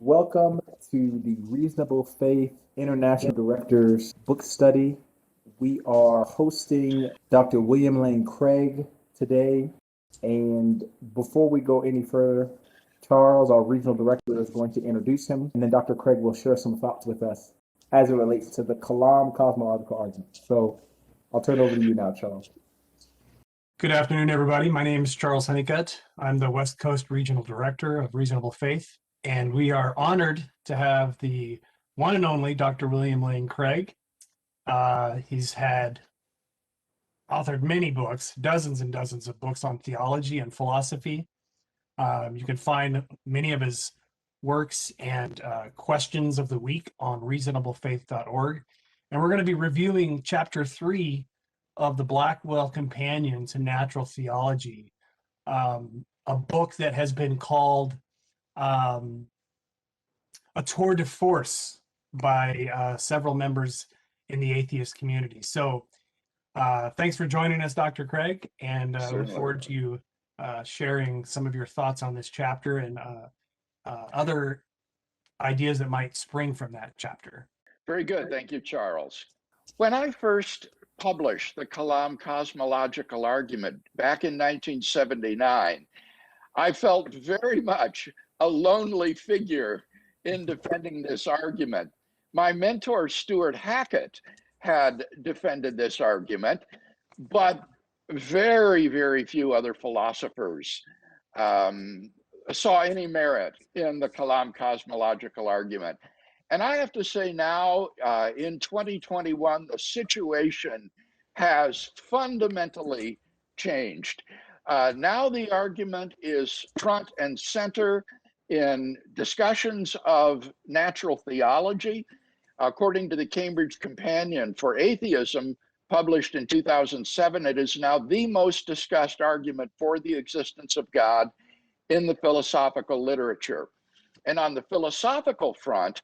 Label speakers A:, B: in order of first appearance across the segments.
A: Welcome to the Reasonable Faith International Directors Book Study. We are hosting Dr. William Lane Craig today. And before we go any further, Charles, our regional director, is going to introduce him, and then Dr. Craig will share some thoughts with us as it relates to the Kalam Cosmological Argument. So I'll turn it over to you now, Charles.
B: Good afternoon, everybody. My name is Charles Honeycutt. I'm the West Coast Regional Director of Reasonable Faith, and we are honored to have the one and only Dr. William Lane Craig. He's authored many books, dozens and dozens of books on theology and philosophy. You can find many of his works and questions of the week on reasonablefaith.org. And we're going to be reviewing Chapter 3 of the Blackwell Companion to Natural Theology, a book that has been called a tour de force by several members in the atheist community. So thanks for joining us, Dr. Craig, and look forward to you sharing some of your thoughts on this chapter and other ideas that might spring from that chapter.
C: Very good. Thank you, Charles. When I first published the Kalam Cosmological Argument back in 1979, I felt very much a lonely figure in defending this argument. My mentor, Stuart Hackett, had defended this argument, but very, very few other philosophers saw any merit in the Kalam Cosmological Argument. And I have to say now, in 2021, the situation has fundamentally changed. Now the argument is front and center in discussions of natural theology. According to the Cambridge Companion for Atheism, published in 2007, it is now the most discussed argument for the existence of God in the philosophical literature. And on the philosophical front,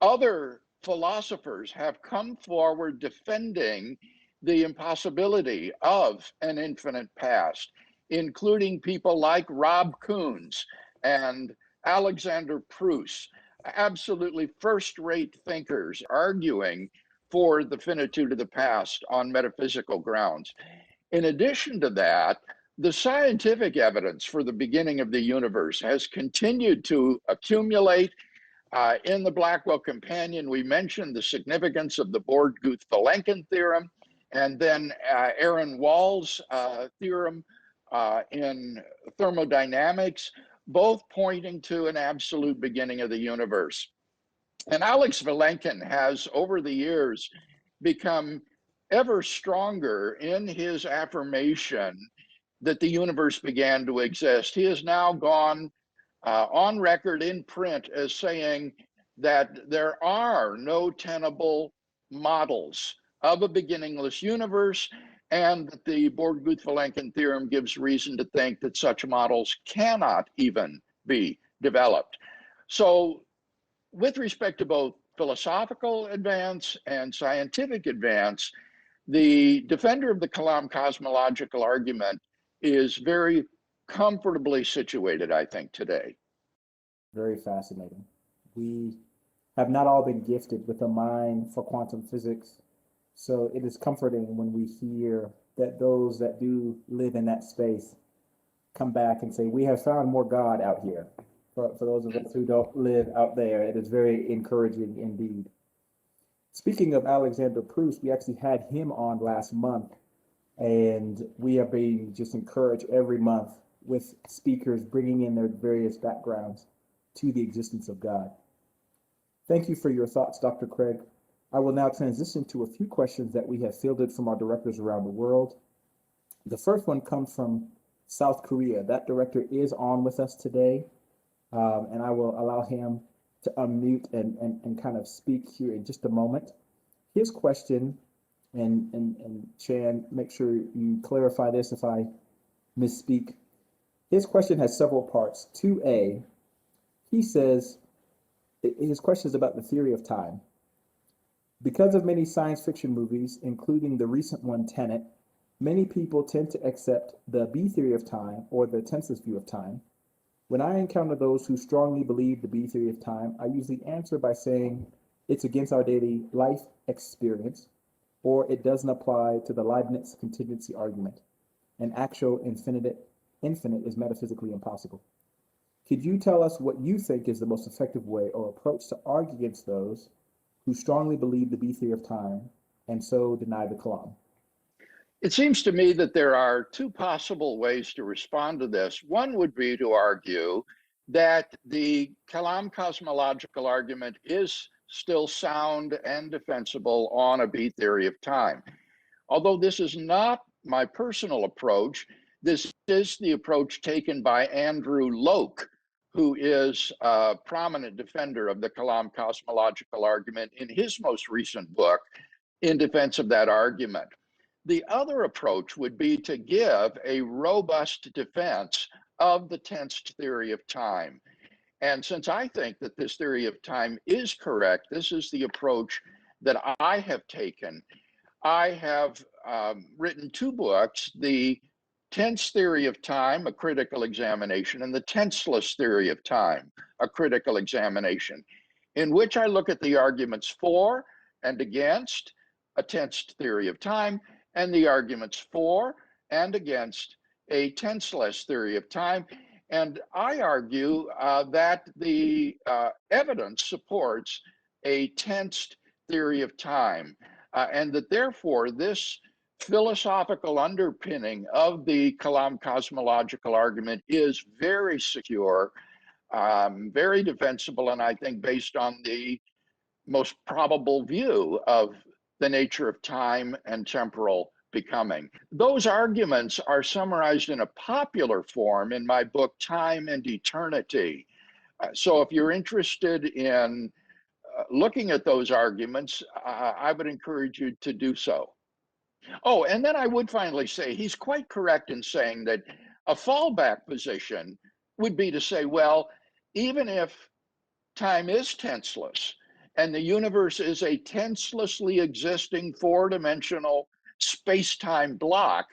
C: other philosophers have come forward defending the impossibility of an infinite past, including people like Rob Koons and Alexander Proust, absolutely first-rate thinkers arguing for the finitude of the past on metaphysical grounds. In addition to that, the scientific evidence for the beginning of the universe has continued to accumulate. In the Blackwell Companion, we mentioned the significance of the Born-Guth-Vilenkin theorem, and then Aaron Wall's theorem in thermodynamics, both pointing to an absolute beginning of the universe. And Alex Vilenkin has, over the years, become ever stronger in his affirmation that the universe began to exist. He has now gone on record in print as saying that there are no tenable models of a beginningless universe, and that the Born-Guth-Vilenkin theorem gives reason to think that such models cannot even be developed. So with respect to both philosophical advance and scientific advance, the defender of the Kalam Cosmological Argument is very comfortably situated, I think, today.
A: Very fascinating. We have not all been gifted with a mind for quantum physics, so it is comforting when we hear that those that do live in that space come back and say, we have found more God out here. For those of us who don't live out there, it is very encouraging indeed. Speaking of Alexander Proust, we actually had him on last month, and we are being just encouraged every month with speakers bringing in their various backgrounds to the existence of God. Thank you for your thoughts, Dr. Craig. I will now transition to a few questions that we have fielded from our directors around the world. The first one comes from South Korea. That director is on with us today, and I will allow him to unmute and kind of speak here in just a moment. His question, and Chan, make sure you clarify this if I misspeak. His question has several parts. 2A, he says, his question is about the theory of time. Because of many science fiction movies, including the recent one, TENET, many people tend to accept the B theory of time, or the tenseless view of time, When I encounter those who strongly believe the B theory of time, I usually answer by saying it's against our daily life experience, or it doesn't apply to the Leibniz Contingency Argument. An actual infinite is metaphysically impossible. Could you tell us what you think is the most effective way or approach to argue against those who strongly believe the B theory of time and so deny the Kalam?
C: It seems to me that there are two possible ways to respond to this. One would be to argue that the Kalam cosmological argument is still sound and defensible on a B theory of time. Although this is not my personal approach, this is the approach taken by Andrew Loke, who is a prominent defender of the Kalam cosmological argument in his most recent book, In Defense of that Argument. The other approach would be to give a robust defense of the tensed theory of time. And since I think that this theory of time is correct, this is the approach that I have taken. I have written two books, the Tense Theory of Time, a critical examination, and the Tenseless Theory of Time, a critical examination, in which I look at the arguments for and against a tensed theory of time, and the arguments for and against a tenseless theory of time. And I argue that the evidence supports a tensed theory of time, and that therefore this philosophical underpinning of the Kalam cosmological argument is very secure, very defensible, and I think based on the most probable view of the nature of time and temporal becoming. Those arguments are summarized in a popular form in my book, Time and Eternity. So if you're interested in looking at those arguments, I would encourage you to do so. Oh, and then I would finally say he's quite correct in saying that a fallback position would be to say, well, even if time is tenseless, and the universe is a tenselessly existing four-dimensional space-time block,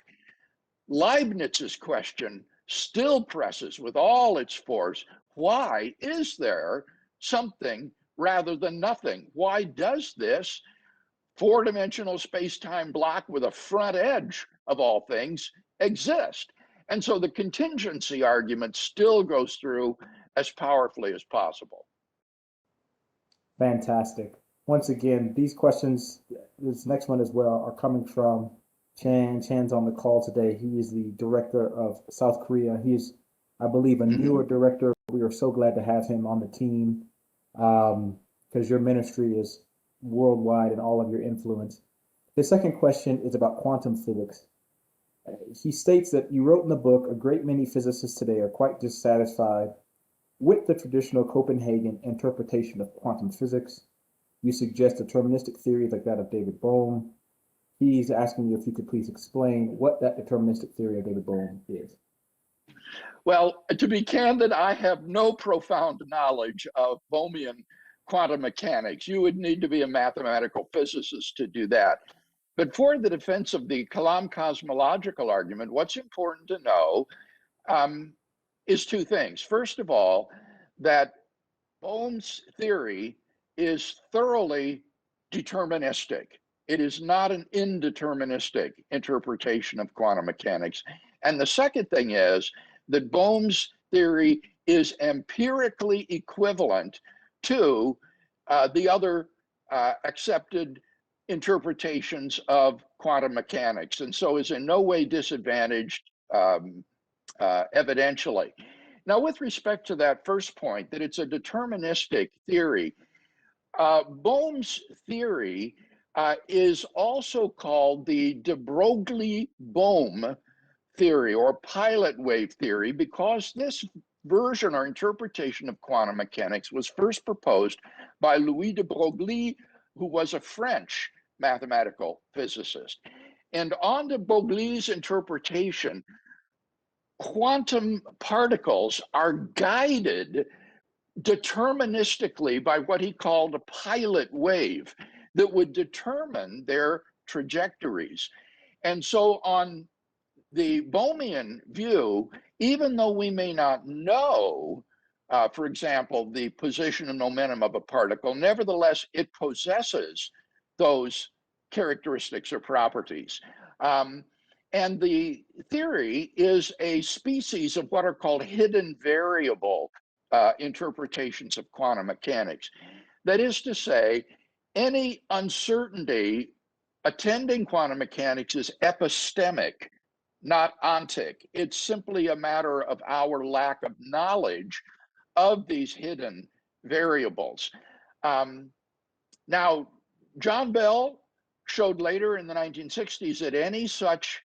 C: Leibniz's question still presses with all its force, why is there something rather than nothing? Why does this four-dimensional space-time block with a front edge of all things exist? And so the contingency argument still goes through as powerfully as possible.
A: Fantastic. Once again, these questions, this next one as well, are coming from Chan. Chan's on the call today. He is the director of South Korea. He is, I believe, a newer director. We are so glad to have him on the team because your ministry is worldwide and all of your influence. The second question is about quantum physics. He states that you wrote in the book, a great many physicists today are quite dissatisfied with the traditional Copenhagen interpretation of quantum physics. You suggest deterministic theories like that of David Bohm. He's asking you if you could please explain what that deterministic theory of David Bohm is.
C: Well, to be candid, I have no profound knowledge of Bohmian quantum mechanics. You would need to be a mathematical physicist to do that. But for the defense of the Kalam cosmological argument, what's important to know is two things. First of all, that Bohm's theory is thoroughly deterministic. It is not an indeterministic interpretation of quantum mechanics. And the second thing is that Bohm's theory is empirically equivalent to the other accepted interpretations of quantum mechanics, and so is in no way disadvantaged evidentially. Now, with respect to that first point, that it's a deterministic theory, Bohm's theory is also called the de Broglie-Bohm theory or pilot wave theory, because this version or interpretation of quantum mechanics was first proposed by Louis de Broglie, who was a French mathematical physicist. And on de Broglie's interpretation, quantum particles are guided deterministically by what he called a pilot wave that would determine their trajectories. And so on the Bohmian view, even though we may not know, for example, the position and momentum of a particle, nevertheless, it possesses those characteristics or properties. And the theory is a species of what are called hidden variable interpretations of quantum mechanics. That is to say, any uncertainty attending quantum mechanics is epistemic, not ontic. It's simply a matter of our lack of knowledge of these hidden variables. Now, John Bell showed later in the 1960s that any such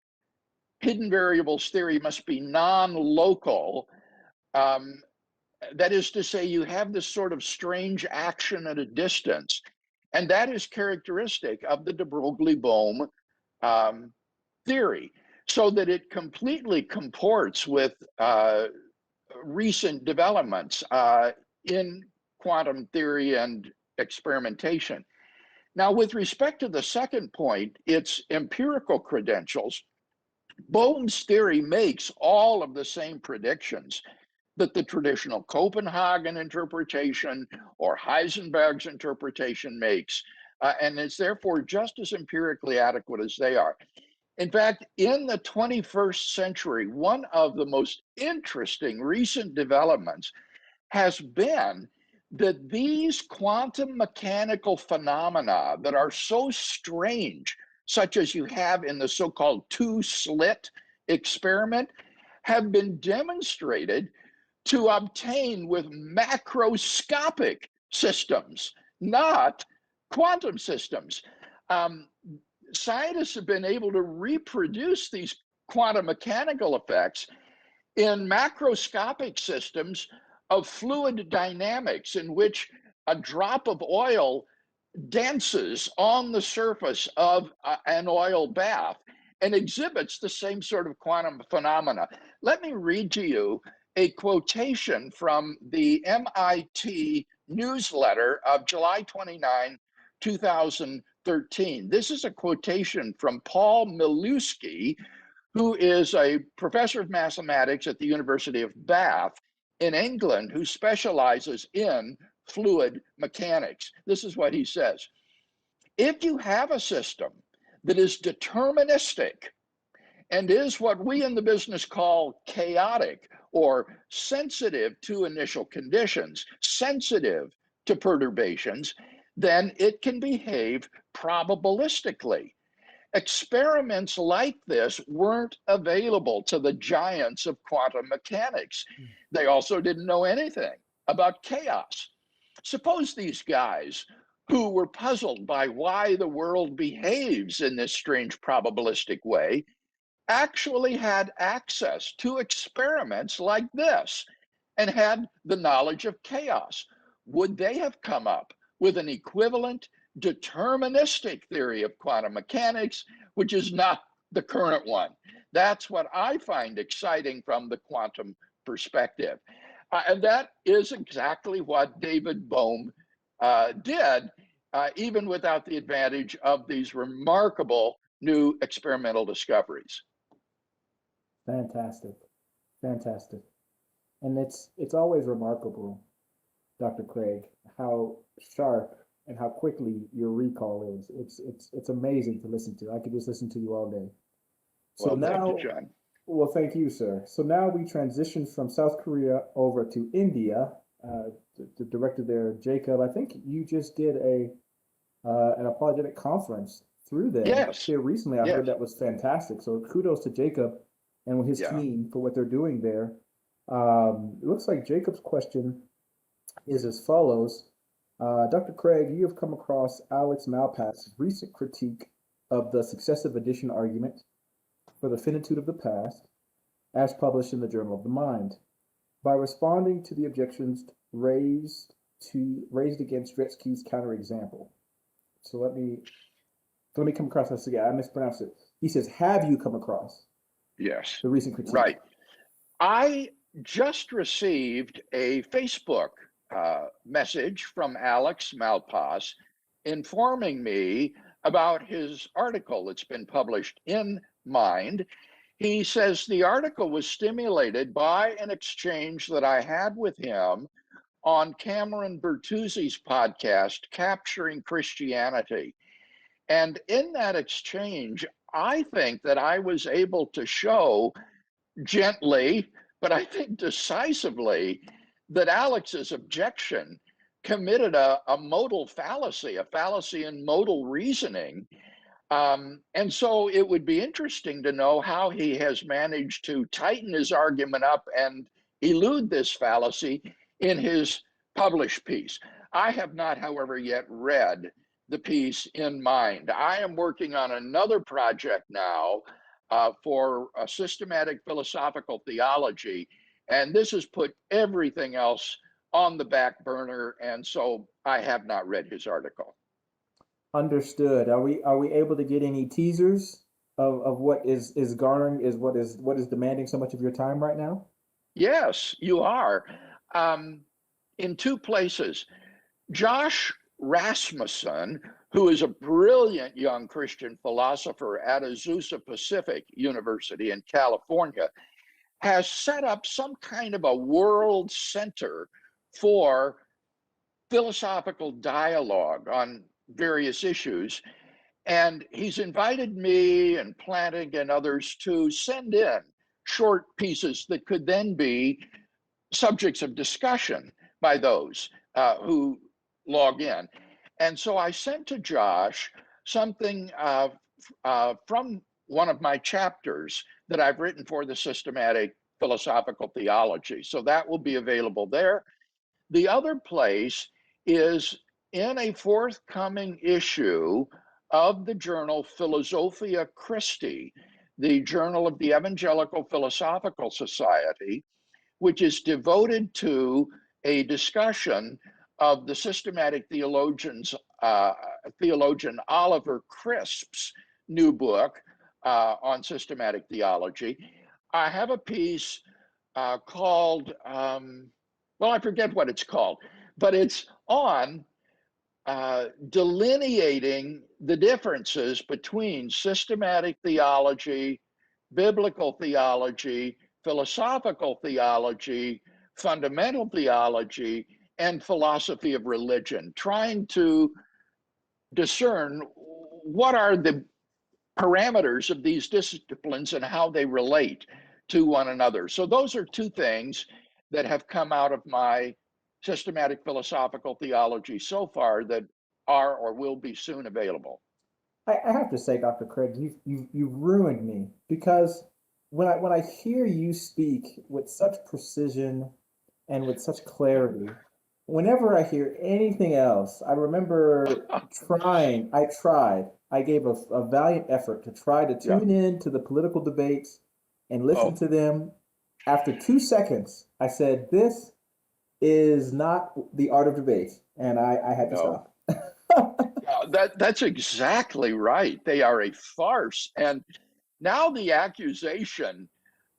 C: hidden variables theory must be non-local. That is to say, you have this sort of strange action at a distance, and that is characteristic of the de Broglie-Bohm theory, so that it completely comports with recent developments in quantum theory and experimentation. Now, with respect to the second point, its empirical credentials, Bohm's theory makes all of the same predictions that the traditional Copenhagen interpretation or Heisenberg's interpretation makes, and is therefore just as empirically adequate as they are. In fact, in the 21st century, one of the most interesting recent developments has been that these quantum mechanical phenomena that are so strange, such as you have in the so-called two-slit experiment, have been demonstrated to obtain with macroscopic systems, not quantum systems. Scientists have been able to reproduce these quantum mechanical effects in macroscopic systems of fluid dynamics, in which a drop of oil dances on the surface of an oil bath and exhibits the same sort of quantum phenomena. Let me read to you a quotation from the MIT newsletter of July 29, 2013. This is a quotation from Paul Milewski, who is a professor of mathematics at the University of Bath in England, who specializes in fluid mechanics. This is what he says. If you have a system that is deterministic and is what we in the business call chaotic, or sensitive to initial conditions, sensitive to perturbations, then it can behave probabilistically. Experiments like this weren't available to the giants of quantum mechanics. They also didn't know anything about chaos. Suppose these guys, who were puzzled by why the world behaves in this strange probabilistic way, actually had access to experiments like this and had the knowledge of chaos. Would they have come up with an equivalent deterministic theory of quantum mechanics, which is not the current one? That's what I find exciting from the quantum perspective. And that is exactly what David Bohm did, even without the advantage of these remarkable new experimental discoveries.
A: Fantastic, fantastic. And it's always remarkable, Dr. Craig, how sharp and how quickly your recall is. It's amazing to listen to. I could just listen to you all day. So
C: well,
A: now,
C: thank you, John.
A: Well, thank you, sir. So now we transition from South Korea over to India. The director there, Jacob, I think you just did an apologetic conference through them here recently. I heard that was fantastic. So kudos to Jacob and his team for what they're doing there. It looks like Jacob's question is as follows. Dr. Craig, you have come across Alex Malpass's recent critique of the successive addition argument for the finitude of the past, as published in the Journal of the Mind. By responding to the objections raised against Dretski's counterexample. So let me come across this again. I mispronounced it. He says, have you come across the recent critique?
C: Right. I just received a Facebook message from Alex Malpass informing me about his article that's been published in Mind. He says the article was stimulated by an exchange that I had with him on Cameron Bertuzzi's podcast, Capturing Christianity. And in that exchange, I think that I was able to show gently, but I think decisively, that Alex's objection committed a modal fallacy, a fallacy in modal reasoning. And so it would be interesting to know how he has managed to tighten his argument up and elude this fallacy in his published piece. I have not, however, yet read the piece in mind. I am working on another project now for a systematic philosophical theology, and this has put everything else on the back burner, and so I have not read his article.
A: Understood. Are we able to get any teasers of what is garnering what is demanding so much of your time right now?
C: Yes, you are. In two places. Josh Rasmussen, who is a brilliant young Christian philosopher at Azusa Pacific University in California, has set up some kind of a world center for philosophical dialogue on various issues. And he's invited me and Planting and others to send in short pieces that could then be subjects of discussion by those who log in. And so I sent to Josh something from one of my chapters that I've written for the Systematic Philosophical Theology. So that will be available there. The other place is in a forthcoming issue of the journal Philosophia Christi, the journal of the Evangelical Philosophical Society, which is devoted to a discussion of the systematic theologian Oliver Crisp's new book on systematic theology. I have a piece called, well, I forget what it's called, but it's on delineating the differences between systematic theology, biblical theology, philosophical theology, fundamental theology, and philosophy of religion, trying to discern what are the parameters of these disciplines and how they relate to one another. So those are two things that have come out of my systematic philosophical theology so far that are or will be soon available.
A: I have to say, Dr. Craig, you've ruined me, because when I hear you speak with such precision and with such clarity, whenever I hear anything else, I remember I gave a valiant effort to try to tune in to the political debates and listen to them. After 2 seconds, I said, this is not the art of debate, and I had to stop.
C: That's exactly right. They are a farce. And now the accusation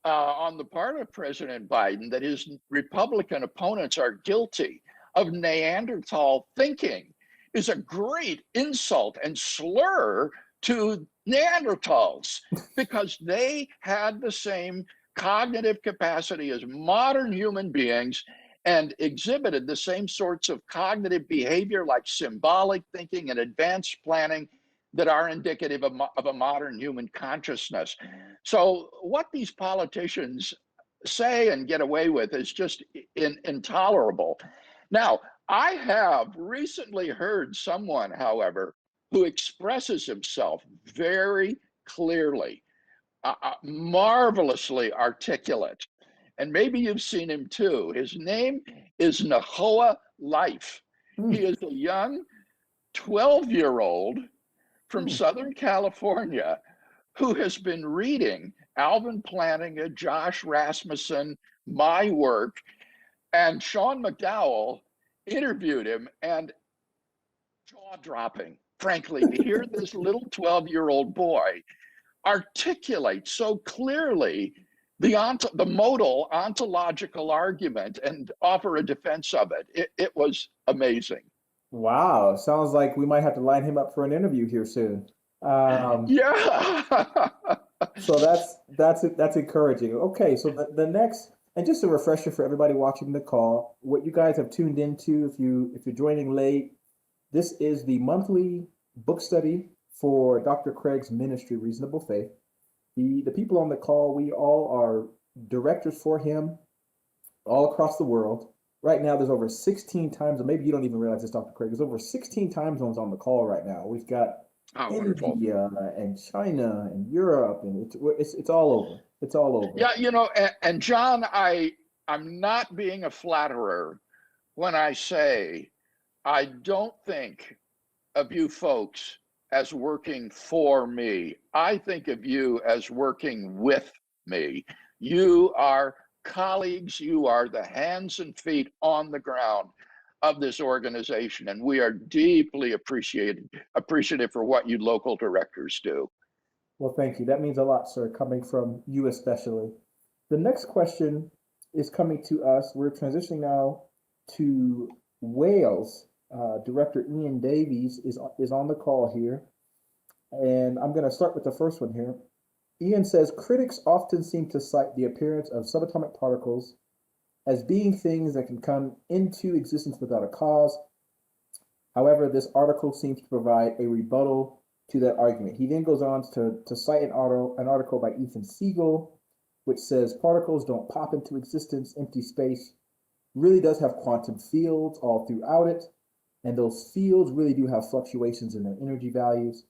C: on the part of President Biden that his Republican opponents are guilty of Neanderthal thinking is a great insult and slur to Neanderthals, because they had the same cognitive capacity as modern human beings and exhibited the same sorts of cognitive behavior like symbolic thinking and advanced planning that are indicative of a modern human consciousness. So what these politicians say and get away with is just intolerable. Now, I have recently heard someone, however, who expresses himself very clearly, marvelously articulate. And maybe you've seen him too. His name is Nahoa Life. He is a young 12-year-old from Southern California who has been reading Alvin Plantinga, Josh Rasmussen, my work, and Sean McDowell interviewed him, and jaw-dropping, frankly, to hear this little 12-year-old boy articulate so clearly the modal ontological argument and offer a defense of it. It was amazing.
A: Wow, sounds like we might have to line him up for an interview here soon.
C: Yeah.
A: So that's encouraging. Okay, so the next, and just a refresher for everybody watching the call, what you guys have tuned into, if you're joining late, this is the monthly book study for Dr. Craig's ministry, Reasonable Faith. The people on the call, we all are directors for him all across the world. Right now, there's over 16 times, or maybe you don't even realize this, Dr. Craig. There's over 16 time zones on the call right now. We've got
C: Oh, wonderful.
A: India and China and Europe, and it's all over. It's all over.
C: Yeah, and John, I'm not being a flatterer when I say I don't think of you folks as working for me. I think of you as working with me. You are colleagues, you are the hands and feet on the ground of this organization, and we are deeply appreciative for what you local directors do.
A: Well, thank you. That means a lot, sir, coming from you especially. The next question is coming to us. We're transitioning now to Wales. Director Ian Davies is on the call here. And I'm going to start with the first one here. Ian says, critics often seem to cite the appearance of subatomic particles as being things that can come into existence without a cause. However, this article seems to provide a rebuttal to that argument. He then goes on to cite an article by Ethan Siegel, which says particles don't pop into existence. Empty space really does have quantum fields all throughout it, and those fields really do have fluctuations in their energy values.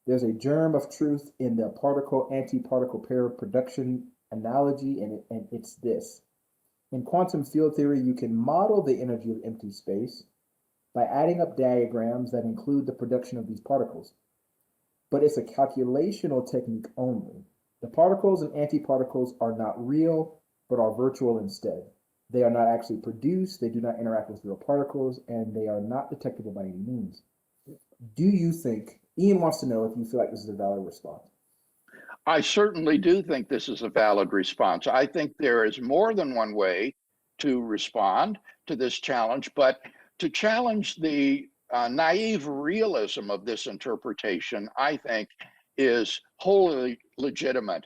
A: There's a germ of truth in the particle-antiparticle pair production analogy, and it's this. In quantum field theory, you can model the energy of empty space by adding up diagrams that include the production of these particles. But it's a calculational technique only. The particles and antiparticles are not real, but are virtual instead. They are not actually produced, they do not interact with real particles, and they are not detectable by any means. Do you think, Ian wants to know if you feel like this is a valid response?
C: I certainly do think this is a valid response. I think there is more than one way to respond to this challenge, but to challenge the naive realism of this interpretation, I think, is wholly legitimate.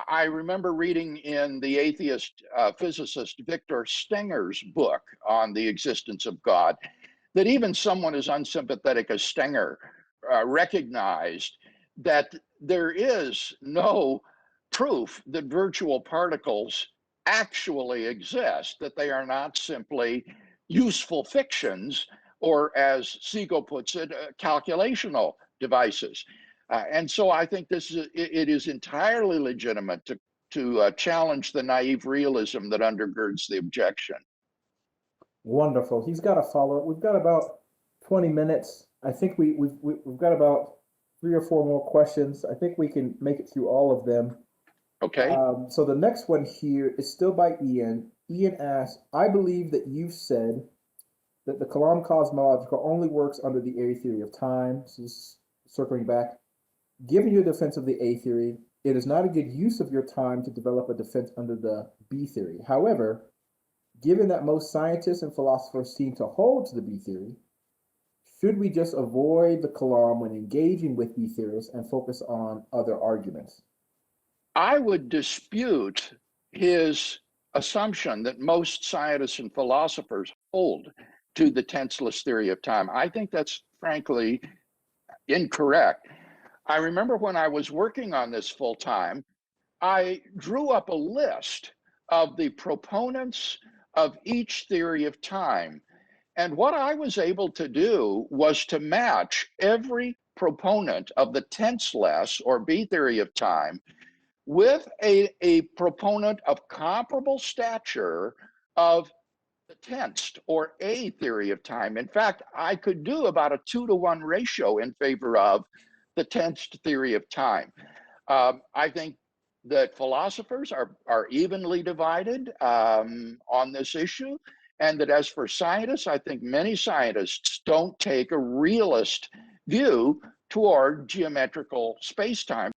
C: I remember reading in the atheist physicist Victor Stenger's book on the existence of God that even someone as unsympathetic as Stenger recognized that there is no proof that virtual particles actually exist, that they are not simply useful fictions, or as Siegel puts it, calculational devices. And so I think it is entirely legitimate to challenge the naive realism that undergirds the objection.
A: Wonderful. He's got a follow-up. We've got about 20 minutes. I think we've got about 3 or 4 more questions. I think we can make it through all of them.
C: Okay.
A: So the next one here is still by Ian. Ian asks, I believe that you've said that the Kalam Cosmological only works under the A theory of time. So just circling back, given your defense of the A theory, it is not a good use of your time to develop a defense under the B theory. However, given that most scientists and philosophers seem to hold to the B theory, should we just avoid the Kalam when engaging with B theorists and focus on other arguments?
C: I would dispute his assumption that most scientists and philosophers hold to the tenseless theory of time. I think that's frankly incorrect. I remember when I was working on this full time, I drew up a list of the proponents of each theory of time. And what I was able to do was to match every proponent of the tenseless or B theory of time with a proponent of comparable stature of the tensed or A theory of time. In fact, I could do about a 2-to-1 ratio in favor of the tensed theory of time. I think that philosophers are evenly divided on this issue, and that as for scientists, I think many scientists don't take a realist view toward geometrical space-time.